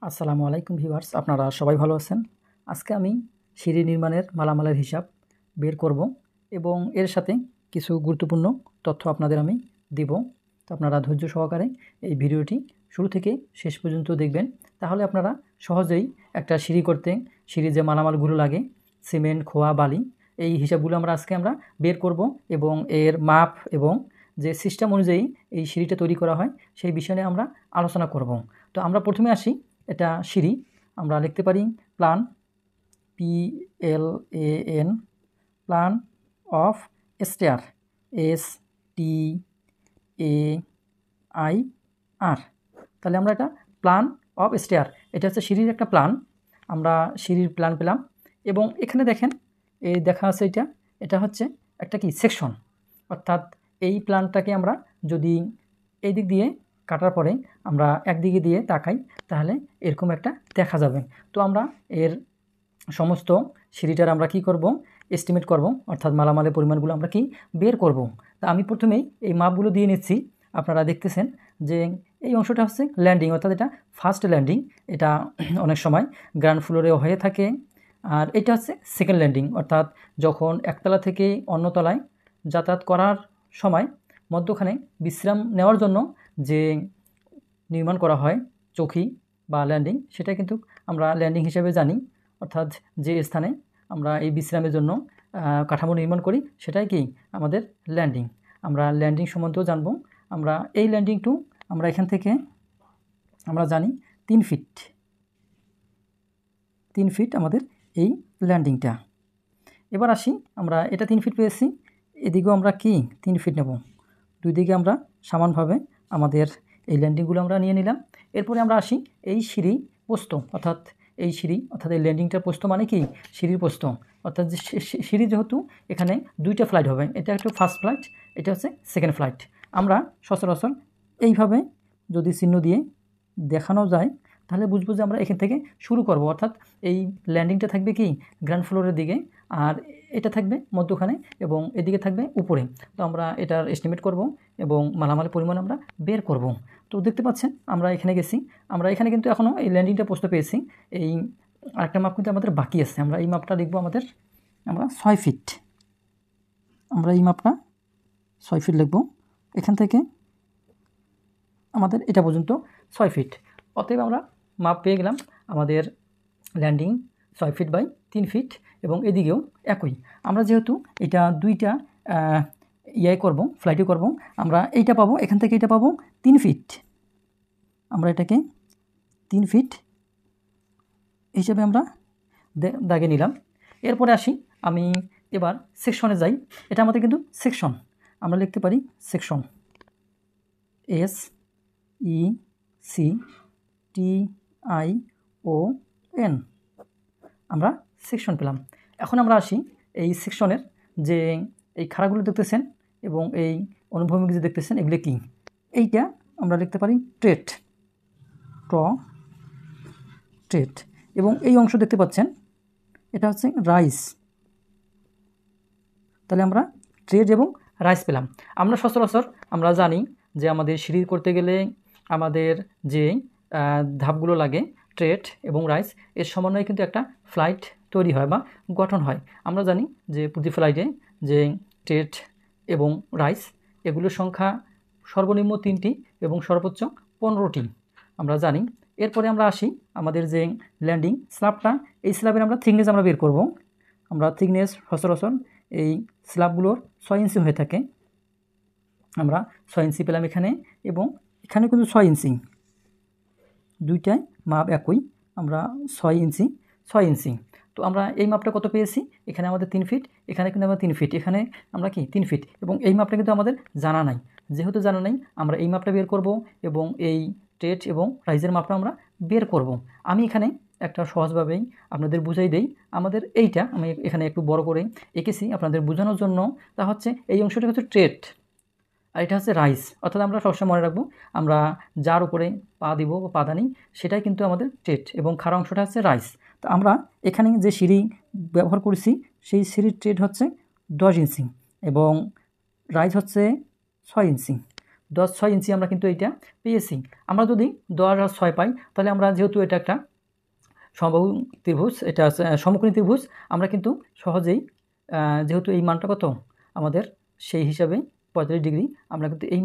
আসসালামু আলাইকুম ভিউয়ার্স, আপনারা সবাই ভালো আছেন। আজকে আমি সিঁড়ি নির্মাণের মালামালের হিসাব বের করব এবং এর সাথে কিছু গুরুত্বপূর্ণ তথ্য আপনাদের আমি দিব। তো আপনারা ধৈর্য সহকারে এই ভিডিওটি শুরু থেকে শেষ পর্যন্ত দেখবেন, তাহলে আপনারা সহজেই একটা সিঁড়ি করতে সিঁড়ির যে মালামালগুলো লাগে, সিমেন্ট, খোয়া, বালি, এই হিসাবগুলো আজকে আমরা বের করব এবং এর মাপ এবং যে সিস্টেম অনুযায়ী এই সিঁড়িটা তৈরি করা হয় সেই বিষয় নিয়ে আমরা আলোচনা করব। তো আমরা প্রথমে আসি, এটা সিঁড়ি। আমরা লিখতে পারি plan, PLAN, plan of stair, STAIR। তাহলে আমরা এটা প্ল্যান অফ স্টেয়ার, এটা হচ্ছে সিঁড়ির একটা প্ল্যান। আমরা সিঁড়ির প্ল্যান পেলাম এবং এখানে দেখেন এই দেখা আছে, এটা হচ্ছে একটা কি সেকশন, অর্থাৎ এই প্ল্যানটাকে আমরা যদি এই দিক দিয়ে কাটার পরে আমরা একদিকে দিয়ে তাকাই তাহলে এরকম একটা দেখা যাবে। তো আমরা এর সমস্ত সিঁড়িটার আমরা কি করব, এস্টিমেট করব, অর্থাৎ মালামালের পরিমাণগুলো আমরা কি বের করব। তা আমি প্রথমেই এই মাপগুলো দিয়ে নিচ্ছি। আপনারা দেখতেছেন যে এই অংশটা হচ্ছে ল্যান্ডিং, অর্থাৎ এটা ফার্স্ট ল্যান্ডিং। এটা অনেক সময় গ্রাউন্ড ফ্লোরেও হয়ে থাকে। আর এটা হচ্ছে সেকেন্ড ল্যান্ডিং, অর্থাৎ যখন একতলা থেকে অন্য তলায় যাতায়াত করার সময় মধ্যখানে বিশ্রাম নেওয়ার জন্য যে নির্মাণ করা হয় চৌকি বা ল্যান্ডিং, সেটা কিন্তু আমরা ল্যান্ডিং হিসেবে জানি। অর্থাৎ যে স্থানে আমরা এই বিশ্রামের জন্য কাঠামো নির্মাণ করি সেটাই কি আমাদের ল্যান্ডিং। আমরা ল্যান্ডিং সম্বন্ধেও জানব। আমরা এই ল্যান্ডিং টু আমরা এখান থেকে আমরা জানি 3 ফিট, 3 ফিট আমাদের এই ল্যান্ডিংটা। এবার আসি, আমরা এটা 3 ফিট পেয়েছি, এদিকেও আমরা কি 3 ফিট নেব। দুই দিকে আমরা সমানভাবে আমাদের এই ল্যান্ডিংগুলো আমরা নিয়ে নিলাম। এরপরে আমরা আসি এই সিঁড়ি প্রস্থ, অর্থাৎ এই সিঁড়ি অর্থাৎ এই ল্যান্ডিংটার প্রস্থ মানে কি সিঁড়ির প্রস্থ, অর্থাৎ যে সিঁড়ি যেহেতু এখানে দুইটা ফ্লাইট হবে, এটা একটা ফার্স্ট ফ্লাইট, এটা হচ্ছে সেকেন্ড ফ্লাইট। আমরা সচরাচর এইভাবে যদি চিহ্ন দিয়ে দেখানো যায় তাহলে বুঝবো যে আমরা এখান থেকে শুরু করব, অর্থাৎ এই ল্যান্ডিংটা থাকবে কি গ্রাউন্ড ফ্লোরের দিকে, আর এটা থাকবে মধ্যখানে এবং এদিকে থাকবে উপরে। তো আমরা এটার এস্টিমেট করব এবং মালামালের পরিমাণ আমরা বের করব। তো দেখতে পাচ্ছেন আমরা এখানে গেছি, আমরা এখানে কিন্তু এখনও এই ল্যান্ডিংটা প্রস্তুত পেয়েছি। এই আরেকটা মাপ কিন্তু আমাদের বাকি আছে, আমরা এই মাপটা লিখবো আমাদের, আমরা 6 ফিট, আমরা এই মাপটা 6 ফিট লিখব। এখান থেকে আমাদের এটা পর্যন্ত 6 ফিট। অতএব আমরা মাপ পেয়ে গেলাম, আমাদের ল্যান্ডিং 6 ফিট বাই 3 ফিট এবং এদিকেও একই। আমরা যেহেতু এটা দুইটা করব, ফ্লাইটে করব, আমরা এইটা পাবো, এখান থেকে এটা পাবো 3 ফিট। আমরা এটাকে 3 ফিট হিসেবে আমরা দাগে নিলাম। এরপরে আসি, আমি এবার সেকশনে যাই। এটা আমাদের কিন্তু সেকশন, আমরা লিখতে পারি সেকশন, SECTION, আমরা সেকশন পেলাম। এখন আমরা আসি এই সেকশনের যে এই খাড়াগুলো দেখতেছেন এবং এই অনুভূমিক যে দেখতেছেন এগুলো কি, এইটা আমরা লিখতে পারি ট্রেট, ট্রেট। এবং এই অংশ দেখতে পাচ্ছেন এটা হচ্ছে রাইস। তাহলে আমরা ট্রেড এবং রাইস পেলাম। আমরা সচরাচর আমরা জানি যে আমাদের সিঁড়ি করতে গেলে আমাদের যে ধাপগুলো লাগে ট্রেড এবং রাইস, এর সমন্বয়ে কিন্তু একটা ফ্লাইট তৈরি হয় বা গঠন হয়। আমরা জানি যে প্রতি ফ্লাইটে যে ট্রেড এবং রাইস এগুলোর সংখ্যা সর্বনিম্ন 3টি এবং সর্বোচ্চ 15টি আমরা জানি। এরপরে আমরা আসি আমাদের যে ল্যান্ডিং স্ল্যাবটা, এই স্ল্যাবের আমরা থিকনেস আমরা বের করব। আমরা থিকনেস সচরাচর এই স্ল্যাবগুলোর 6 ইঞ্চি হয়ে থাকে, আমরা 6 ইঞ্চি পেলাম এখানে এবং এখানে কিন্তু 6 ইঞ্চি, দুইটাই মাপ একই, আমরা 6 ইঞ্চি 6 ইঞ্চি। তো আমরা এই মাপটা কত পেয়েছি, এখানে আমাদের 3 ফিট, এখানে কিন্তু আমরা 3 ফিট, এখানে আমরা কি 3 ফিট এবং এই মাপটা কিন্তু আমাদের জানা নাই। যেহেতু জানা নাই আমরা এই মাপটা বের করব এবং এই ট্রেড এবং রাইজের মাপটা আমরা বের করব। আমি এখানে একটা সহজভাবেই আপনাদের বুঝাই দেই, আমাদের এইটা আমি এখানে একটু বড় করে এঁকেছি আপনাদের বোঝানোর জন্য। তা হচ্ছে এই অংশটা হচ্ছে ট্রেড আর এটা হচ্ছে রাইস, অর্থাৎ আমরা সবসময় মনে রাখবো আমরা যার উপরে পা দিব বা পাদানি সেটাই কিন্তু আমাদের ট্রেড এবং খাড়া অংশটা হচ্ছে রাইস। তো আমরা এখানে যে সিঁড়ি ব্যবহার করেছি সেই সিঁড়ির ট্রেড হচ্ছে 10 ইঞ্চি এবং রাইস হচ্ছে 6 ইঞ্চি। 10-6 ইঞ্চি আমরা কিন্তু এইটা পেয়েছি। আমরা যদি 10 আর 6 পাই তাহলে আমরা যেহেতু এটা একটা সমবাহু ত্রিভুজ, এটা সমকোণী ত্রিভুজ, আমরা কিন্তু সহজেই যেহেতু এই মানটা কত আমাদের সেই হিসাবে 45 ডিগ্রি, আমরা কিন্তু এই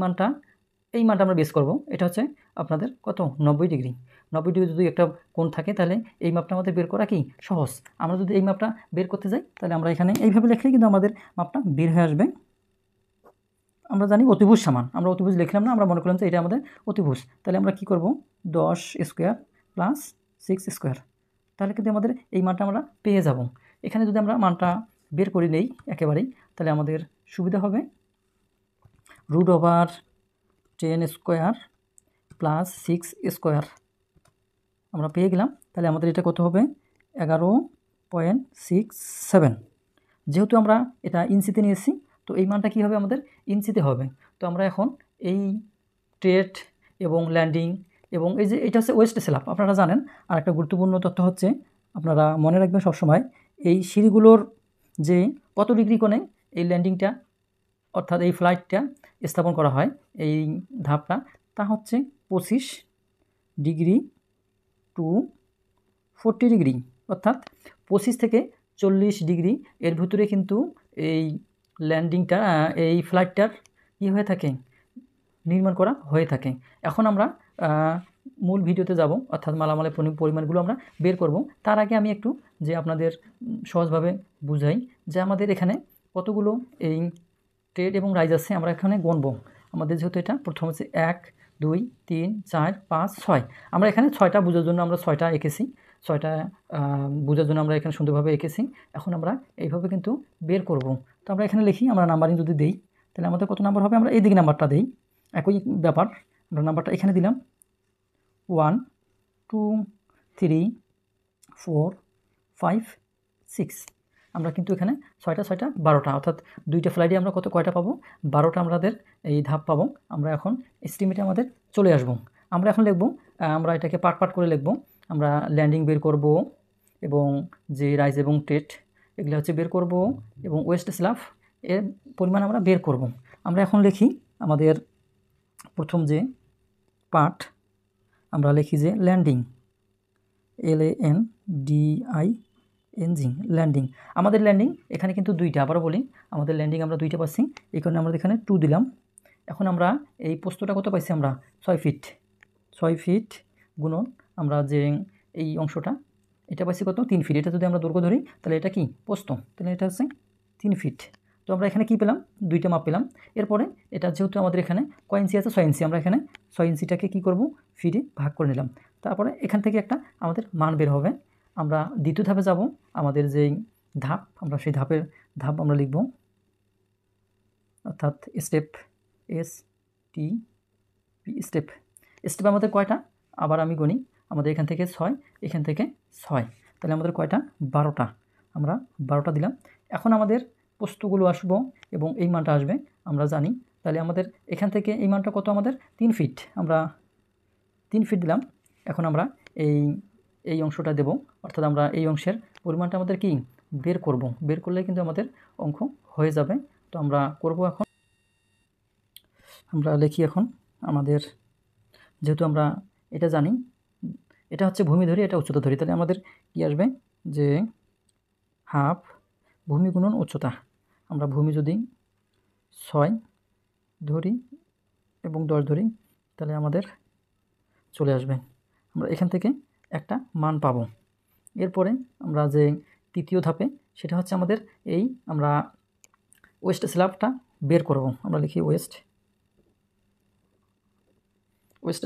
মানটা আমরা বেস করব। এটা হচ্ছে আপনাদের কত 90 ডিগ্রি। 90 ডিগ্রি যদি একটা কোণ থাকে তাহলে এই মাপটা আমাদের বের করা কি সহজ। আমরা যদি এই মাপটা বের করতে যাই তাহলে আমরা এখানে এইভাবে লিখলে কিন্তু আমাদের মাপটা বের হয়ে আসবে। আমরা জানি অতিভুজ সমান, আমরা অতিভুজ লিখলাম না, আমরা মনে করলাম যে এটা আমাদের অতিভুজ। তাহলে আমরা কি করব 10 স্কোয়ার প্লাস 6 স্কোয়ার, তাহলে কিন্তু আমাদের এই মানটা আমরা পেয়ে যাব। এখানে যদি আমরা মানটা বের করে নেই একেবারেই তাহলে আমাদের সুবিধা হবে √10 স্কোয়ার প্লাস 6 স্কোয়ার আমরা পেয়ে গেলাম। তাহলে আমাদের এটা কত হবে 11.67। যেহেতু আমরা এটা ইঞ্চিতে নিয়েছি তো এই মানটা কী হবে আমাদের ইঞ্চিতে হবে। তো আমরা এখন এই ট্রেড এবং ল্যান্ডিং এবং এই যে এটা হচ্ছে ওয়েস্ট স্ল্যাব, আপনারা জানেন। আর একটা গুরুত্বপূর্ণ তথ্য হচ্ছে আপনারা মনে রাখবেন সবসময় এই সিঁড়িগুলোর যে কত ডিগ্রি কোণে এই ল্যান্ডিংটা অর্থাৎ এই ফ্লাইটটা স্থাপন করা হয়, এই ধাপটা, তা হচ্ছে 25 ডিগ্রি টু 40 ডিগ্রি, অর্থাৎ 25 থেকে 40 ডিগ্রি এর ভিতরে কিন্তু এই ল্যান্ডিংটা এই ফ্লাইটটার কী হয়ে থাকে নির্মাণ করা হয়ে থাকে। এখন আমরা মূল ভিডিওতে যাব, অর্থাৎ মালামালের পরিমাণগুলো আমরা বের করব। তার আগে আমি একটু যে আপনাদের সহজভাবে বুঝাই যে আমাদের এখানে কতগুলো এই ট্রেড এবং রাইজ আছে আমরা এখানে গণব। আমাদের যেহেতু এটা প্রথম হচ্ছে 1 2 3 4 5 6, আমরা এখানে 6টা বোঝার জন্য আমরা 6টা এঁকেছি, 6টা বোঝার জন্য আমরা এখানে সুন্দরভাবে এঁকেছি। এখন আমরা এইভাবে কিন্তু বের করব। তো আমরা এখানে লিখি, আমরা নাম্বারিং যদি দিই তাহলে আমাদের কত নাম্বার হবে, আমরা এই দিকে নাম্বারটা দিই, একই ব্যাপার। আমরা নাম্বারটা এখানে দিলাম 1 2 3 4 5 6। আমরা কিন্তু এখানে 6টা 12টা, অর্থাৎ দুইটা ফ্লাইটে আমরা কয়টা পাবো 12টা আমাদের এই ধাপ পাবো। আমরা এখন এস্টিমেটে আমাদের চলে আসব। আমরা এখন লিখব, আমরা এটাকে পার্ট করে লিখব। আমরা ল্যান্ডিং বের করব এবং যে রাইজ এবং ট্রেড এগুলো হচ্ছে বের করব এবং ওয়েস্ট স্ল্যাব এর পরিমাণ আমরা বের করব। আমরা এখন লিখি আমাদের প্রথম যে পার্ট, আমরা লিখি যে ল্যান্ডিং, LANDING, ল্যান্ডিং। আমাদের ল্যান্ডিং এখানে কিন্তু দুইটা, আবারও বলি আমাদের ল্যান্ডিং আমরা দুইটা পাচ্ছি, এই কারণে আমরা এখানে 2 দিলাম। এখন আমরা এই পোস্তটা কত পাইছি, আমরা 6 ফিট, 6 ফিট গুণন আমরা যে এই অংশটা এটা পাইছি কত 3 ফিট। এটা যদি আমরা দৈর্ঘ্য ধরি তাহলে এটা কি পোস্ত, তাহলে এটা হচ্ছে 3 ফিট। তো আমরা এখানে কি পেলাম, দুইটা মাপ পেলাম। এরপরে এটা যেহেতু আমাদের এখানে কয় ইঞ্চি আছে 6 ইঞ্চি, আমরা এখানে 6 ইঞ্চিটাকে কী করব ফিটে ভাগ করে নিলাম। তারপরে এখান থেকে একটা আমাদের মান বের হবে। আমরা দ্বিতীয় ধাপে যাব, আমাদের যেই ধাপ আমরা সেই ধাপ আমরা লিখব, অর্থাৎ স্টেপ স্টেপ আমাদের কয়টা, আবার আমি গণি, আমাদের এখান থেকে 6, এখান থেকে 6, তাহলে আমাদের কয়টা 12টা, আমরা 12টা দিলাম। এখন আমাদের পোস্তগুলো আসবো এবং এই মানটা আসবে আমরা জানি। তাহলে আমাদের এখান থেকে এই মানটা কত, আমাদের 3 ফিট, আমরা 3 ফিট দিলাম। এখন আমরা এই অংশটা দেব, অর্থাৎ আমরা এই অংশের পরিমাণটা আমাদের কি বের করব। বের করলে কিন্তু আমাদের অঙ্ক হয়ে যাবে। তো আমরা করব, এখন আমরা লিখি, এখন আমাদের যেহেতু আমরা এটা জানি, এটা হচ্ছে ভূমি ধরি, এটা উচ্চতা ধরি, তাহলে আমাদের কি আসবে যে হাফ ভূমি গুণন উচ্চতা। আমরা ভূমি যদি 6 ধরি এবং 10 ধরি তাহলে আমাদের চলে আসবে, আমরা এখান থেকে একটা মান পাবো। এরপরে আমরা যে তৃতীয় ধাপে সেটা হচ্ছে আমাদের এই আমরা ওয়েস্ট স্ল্যাবটা বের করব। আমরা লিখি ওয়েস্ট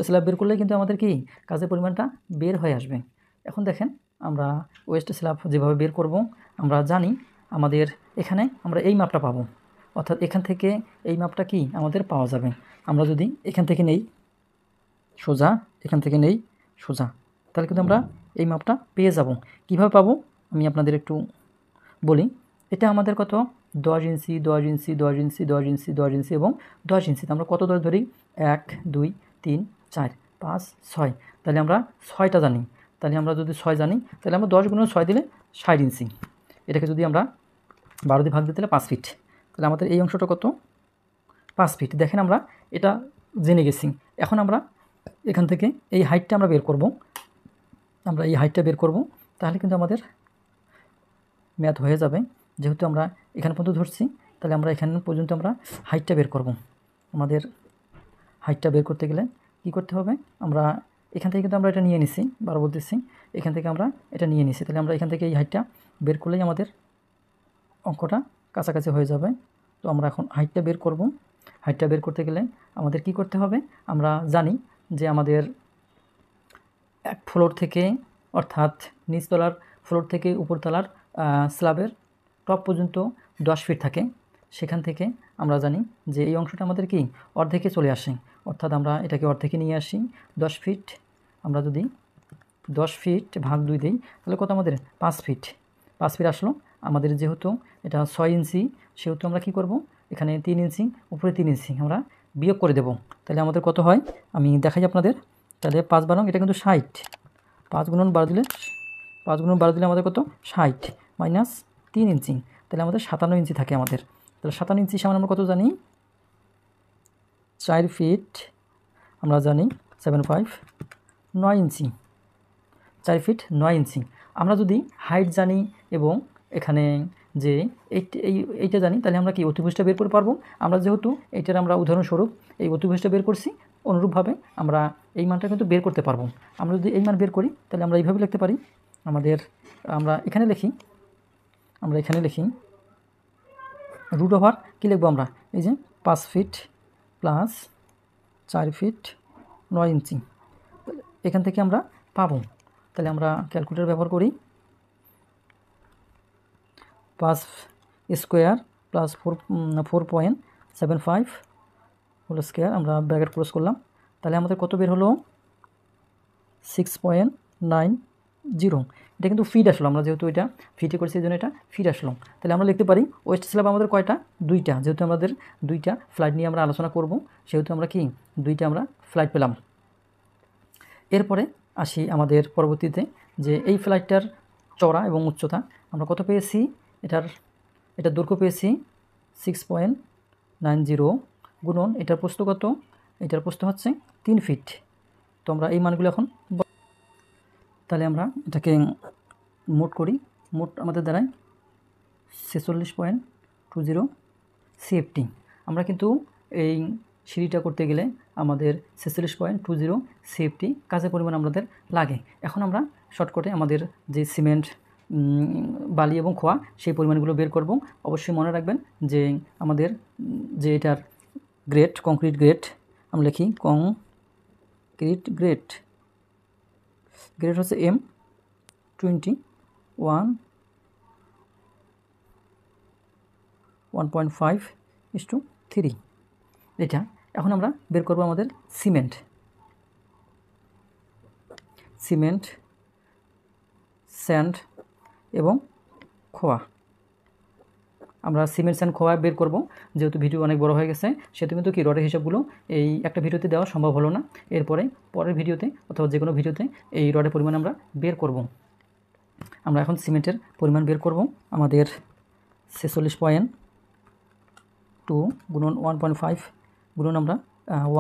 স্ল্যাব বের করলে কিন্তু আমাদের কি কাজের পরিমাণটা বের হয়ে আসবে। এখন দেখেন আমরা ওয়েস্ট স্ল্যাব যেভাবে বের করব, আমরা জানি আমাদের এখানে আমরা এই মাপটা পাবো, অর্থাৎ এখান থেকে এই মাপটা কি আমাদের পাওয়া যাবে। আমরা যদি এখান থেকে নেই সোজা, এখান থেকে নেই সোজা, তাহলে কিন্তু আমরা এই মাপটা পেয়ে যাব। কিভাবে পাবো আমি আপনাদের একটু বলি। এটা আমাদের কত 10 ইঞ্চি 10 ইঞ্চি 10 ইঞ্চি 10 ইঞ্চি 10 ইঞ্চি এবং 10 ইঞ্চি। আমরা কত 10 ধরি 1 2 3 4 5 6, তাহলে আমরা 6টা জানি। তাহলে আমরা যদি 6 জানি তাহলে আমরা 10 গুণন 6 দিলে 60 ইঞ্চি। এটাকে যদি আমরা 12 দিয়ে ভাগ দিতে তাহলে 5 ফিট। তাহলে আমাদের এই অংশটা কত 5 ফিট। দেখেন আমরা এটা জেনে গেছি। এখন আমরা এখান থেকে এই হাইটটা আমরা বের করব। আমরা এই হাইটটা বের করব, তাহলে কিন্তু আমাদের ম্যাথ হয়ে যাবে। যেহেতু আমরা এখান পর্যন্ত ধরছি, তাহলে আমরা এখান পর্যন্ত আমরা হাইটটা বের করব। আমাদের হাইটটা বের করতে গেলে কি করতে হবে, আমরা এখান থেকে কিন্তু আমরা এটা নিয়ে নিছি, বারো বলতেছি, এখান থেকে আমরা এটা নিয়ে নিছি। তাহলে আমরা এখান থেকে এই হাইটটা বের করলেই আমাদের অঙ্কটা কাছাকাছি হয়ে যাবে। তো আমরা এখন হাইটটা বের করব। হাইটটা বের করতে গেলে আমাদের কি করতে হবে, আমরা জানি যে আমাদের এক ফ্লোর থেকে, অর্থাৎ নিচতলার ফ্লোর থেকে উপরতলার স্ল্যাবের টপ পর্যন্ত 10 ফিট থাকে। সেখান থেকে আমরা জানি যে এই অংশটা আমাদের কি অর্ধেকে চলে আসে, অর্থাৎ আমরা এটাকে অর্ধেকে নিয়ে আসি 10 ফিট। আমরা যদি 10 ফিট ভাগ 2 দিই, তাহলে কত আমাদের 5 ফিট। 5 ফিট আসলো। আমাদের যেহেতু এটা 6 ইঞ্চি, সেহেতু আমরা কি করব, এখানে 3 ইঞ্চি, উপরে 3 ইঞ্চি আমরা বিয়োগ করে দেব। তাহলে আমাদের কত হয় আমি দেখাই আপনাদের। তাহলে 5 বারং এটা কিন্তু 60, 5 গুণন 12 দিলে 5 গুণন 12 দিলে আমাদের কত 60 মাইনাস 3 ইঞ্চি, তাহলে আমাদের 57 ইঞ্চি থাকে আমাদের। তাহলে 57 ইঞ্চি সমান আমরা কত জানি, 4 ফিট আমরা জানি 75, 9 ইঞ্চি, 4 ফিট 9 ইঞ্চি। আমরা যদি হাইট জানি এবং এখানে যে এইটা জানি, তাহলে আমরা কি অতিভুজটা বের করে পারবো। আমরা যেহেতু এইটার আমরা উদাহরণস্বরূপ এই অতিভুজটা বের করছি, অনুরূপভাবে আমরা এই মানটা কিন্তু বের করতে পারবো। আমরা যদি এই মান বের করি, তাহলে আমরা এইভাবে লিখতে পারি। আমরা এখানে লিখি রুট ওভার কী লিখবো আমরা, এই যে 5 ফিট প্লাস 4 ফিট 9 ইঞ্চি, এখান থেকে আমরা পাবো। তাহলে আমরা ক্যালকুলেটর ব্যবহার করি। 5 স্কোয়ার প্লাস 4.75 হোল স্কোয়ার, আমরা ব্র্যাকেট ক্লোজ করলাম। তাহলে আমাদের কত বের হলো, 6.90। এটা কিন্তু ফিট আসলো, আমরা যেহেতু এটা ফিটে করছি এই জন্য এটা ফিট আসলো। তাহলে আমরা লিখতে পারি ওয়েস্ট স্ল্যাব আমাদের কয়টা, 2টা। যেহেতু আমাদের 2টা ফ্লাইট নিয়ে আমরা আলোচনা করব, সেহেতু আমরা কি 2টা আমরা ফ্লাইট পেলাম। এরপরে আসি আমাদের পরবর্তীতে, যে এই ফ্লাইটটার চওড়া এবং উচ্চতা আমরা কত পেয়েছি, এটার দৈর্ঘ্য পেয়েছি 6.90 গুণন এটার প্রস্থ কত, এটার প্রস্থ হচ্ছে 3 ফিট। তো আমরা এই মানগুলো এখন, তাহলে আমরা এটাকে মোট করি। মোট আমাদের দ্বারাই 46.20 CFT। আমরা কিন্তু এই সিঁড়িটা করতে গেলে আমাদের 46.20 CFT কাজের পরিমাণ আমাদের লাগে। এখন আমরা শর্টকাটে আমাদের যে সিমেন্ট, বালি এবং খোয়া সেই পরিমাণগুলো বের করব। অবশ্যই মনে রাখবেন যে আমাদের যে এটার গ্রেড, কংক্রিট গ্রেড, আমরা লিখি কংক্রিট গ্রেড হচ্ছে M21 1.5:3 এটা। এখন আমরা বের করব আমাদের সিমেন্ট, স্যান্ড এবং খোয়া। আমরা সিমেন্ট স্যান্ড খোয়া বের করব। যেহেতু ভিডিও অনেক বড় হয়ে গেছে, সেহেতু কিন্তু কি রডের হিসাবগুলো এই একটা ভিডিওতে দেওয়া সম্ভব হলো না। পরের ভিডিওতে অথবা যে কোনো ভিডিওতে এই রডের পরিমাণ আমরা বের করব। আমরা এখন সিমেন্টের পরিমাণ বের করব। আমাদের 46.2 গুণন 1.5 গুণন আমরা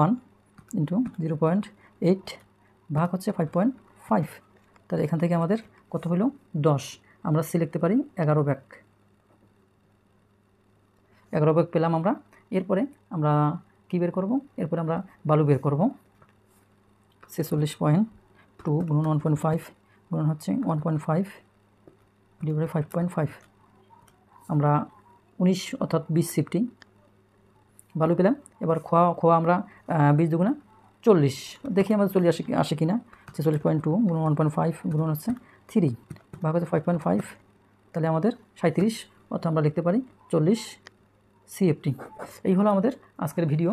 1 ইন্টু 0.8 ভাগ হচ্ছে 5.5। তাহলে এখান থেকে আমাদের কত হলো 10। আমরা সি লিখতে পারি 11 ব্যাগ পেলাম আমরা। এরপরে আমরা কি বের করব, এরপরে আমরা বালু বের করব। 46.2 গুণন 1.5 গুণন হচ্ছে 1.5 ডিভাইড 5.5, আমরা 19 অর্থাৎ 20 CFT বালু পেলাম। এবার খোয়া আমরা 20 দুগুণা 40, দেখি আমাদের 40 আসে কিনা। 46.2 গুণন 1.5 গুণন হচ্ছে 3 ভাগ হচ্ছে 5.5, তাহলে আমাদের 37, অর্থাৎ আমরা লিখতে পারি 40 CFT। এই হলো আমাদের আজকের ভিডিও।